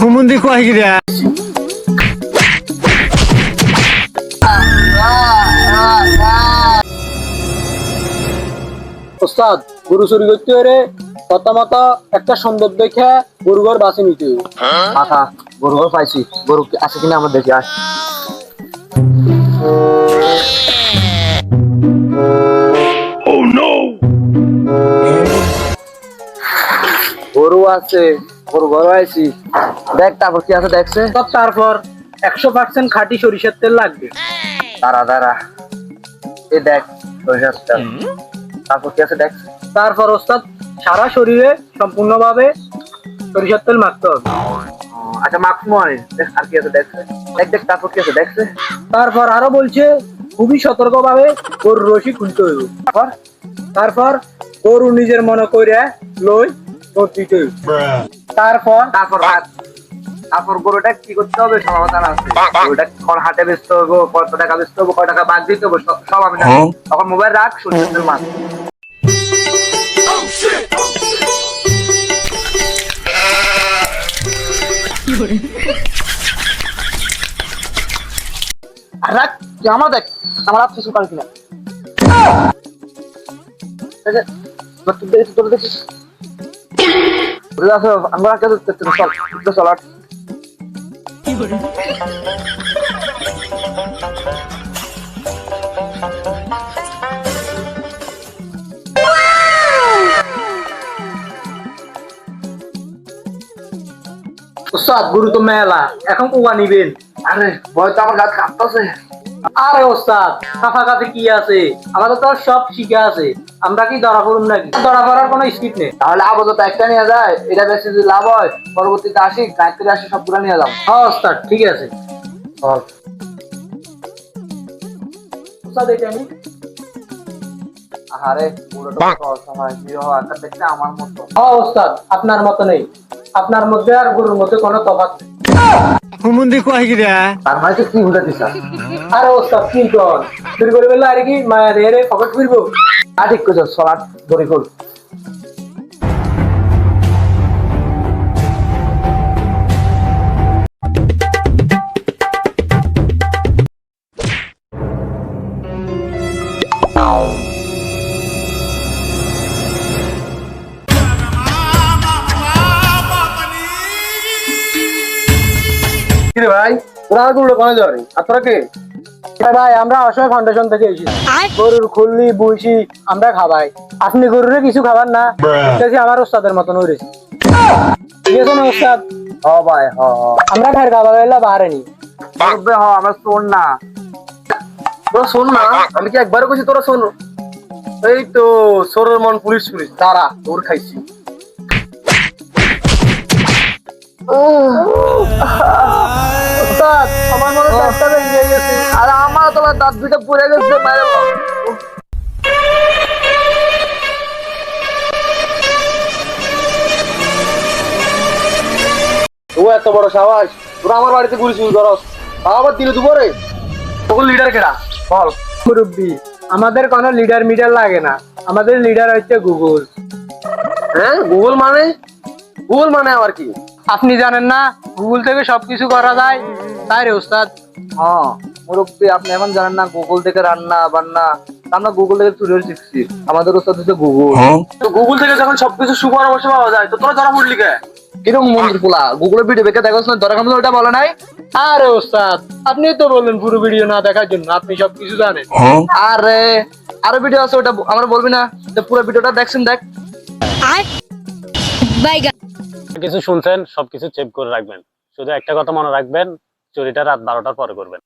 হুমুন্দি কয় গিরা ওস্তাদ গরু চুরি করতে হলে প্রথমত একটা সুন্দর দেখে গরু ঘর বাঁচি নিতে হবে। আচ্ছা গরু ঘর পাইছি, গরু আছে কিনা আমার দেখি আস। গরু আছে, গরু ঘর আইছি। দেখ তারপর কি আছে দেখছে। তারপর 100% খাঁটি সরিষার তেল লাগবে। দাঁড়া দাঁড়া, এ দেখ সরিষার তেল। তারপর কি আছে দেখ। তারপর ওস্তাদ সারা শরীরে সম্পূর্ণভাবে সরিষার তেল মাখতে হবে। আচ্ছা মাখমু আনি, দেখ আর কি আছে দেখছে। দেখ দেখ তারপর কি আছে দেখছে। তারপর আরো বলছে খুবই সতর্কভাবে গরুর রশি খুলতে হইব। তারপর গরু নিজের মনে করে লই দৌড় দিতে হইব। তারপর তারপর হাত, তারপর গরুটা কি করতে হবে সমাধান আছে। গরুটা কোন হাটে বেচতে হবে, কত টাকা বেচতে হবে, কত টাকা বাদ দিতে হবে, সব আমি জানি। তখন মোবাইল রাখ, সরিষার তেল মাখ। আর রাখ, তুই আমার দেখ, আমার হাত কিছু কাল কিনা। তুই দেখি, তোর দেখিস। আমরা চল চল আট। ওস্তাদ গরু তো মেলা, এখন কুয়া নিবেন। আরে ভয় তো আমার গাছ কাঁপতেছে। আরে ওস্তাদ কাফাকাফি কি আছে, আমাদের তো সব শিখে আছে, আমরা কি ধরা পড়ুম নাকি? ধরা পড়ার কোনো স্কিপ নেই। তাহলে আপাতত একটা নিয়ে যায়, এটা বেশি যদি লাভ হয় পরবর্তীতে আসি গায়ত্রী আসি সবগুলো নিয়ে যাও। হ্যাঁ ওস্তাদ ঠিক আছে। চল। ওস্তাদ এটা আমি আরে পুরোটা অসহায় নিরহ একটা দেখতে আমার মতো। হ্যাঁ ওস্তাদ আপনার মতো নেই, আপনার মধ্যে আর গরুর মধ্যে কোনো তফাৎ নেই। হুমুন্দি কয় গিরা তার মানে তুই কি বুঝে দিস? আরে ওস্তাদ কি কর চুরি করে বললে আর কি মায়া রে পকেট ফিরবো। আর ঠিক করছো, সলাট ধরে খোল। কিরে ভাই তোরা গরুটা কোনে যাবে আর তোরা কে? ভাই আমরা অসহায় ফাউন্ডেশন থেকে এসেছি, গরুর খুললি বুঝি আমরা খাবাই, আপনি গরুরে কিছু খাবার না দেখছি আমার ওস্তাদের মতন হয়েছে। ঠিক আছে না ওস্তাদ? হ ভাই হ হ। আমরা খাই খাবার এলা বাহারে নি। বলবে হ, আমরা শোন না। তোরা শোন না, আমি কি একবারও কইছি তোরা শোন। এই তো সরের মন পুলিশ পুলিশ দাঁড়া, তোর খাইছি। ওস্তাদ আমার মনে হয় একটা ভেঙে গেছে। আর আমার তোমার দাঁত দুইটা পড়ে গেছে বাইরে। ও এত বড় সাহস, তোরা আমার বাড়িতে গুলি শুরু করস, আবার দিলে দুপুরে। তখন লিডার কেডা বল। মুরব্বি আমাদের কোনো লিডার মিডার লাগে না, আমাদের লিডার হচ্ছে গুগল। হ্যাঁ গুগল মানে? গুগল মানে আবার কি? আপনি জানেন না গুগল থেকে সবকিছু করা যায়? তাই রে ওস্তাদ। হ্যাঁ মুরব্বী, আপনি এখন জানেন না গুগল থেকে রান্না বান্না? আমরা গুগল থেকে চুরি শিখছি, আমাদের ওস্তাদ হচ্ছে গুগল। তো গুগল থেকে যখন সবকিছু সুপরামর্শ পাওয়া যায় তো তোরা ধরা পড়লি কে? কিরকম মন্দির পোলা গুগলের ভিডিও দেখে দেখোস না, দরকার মতো ওটা বলে নাই। আরে ওস্তাদ আপনি তো বললেন পুরো ভিডিও না দেখার জন্য, আপনি সবকিছু জানেন। আরে আরো ভিডিও আছে, ওটা আমরা বলবি না? তো পুরো ভিডিওটা দেখছেন, দেখ। কিছু শুনছেন সবকিছু সেভ করে রাখবেন, শুধু একটা কথা মনে রাখবেন, চুরিটা রাত 12টার পরে করবেন।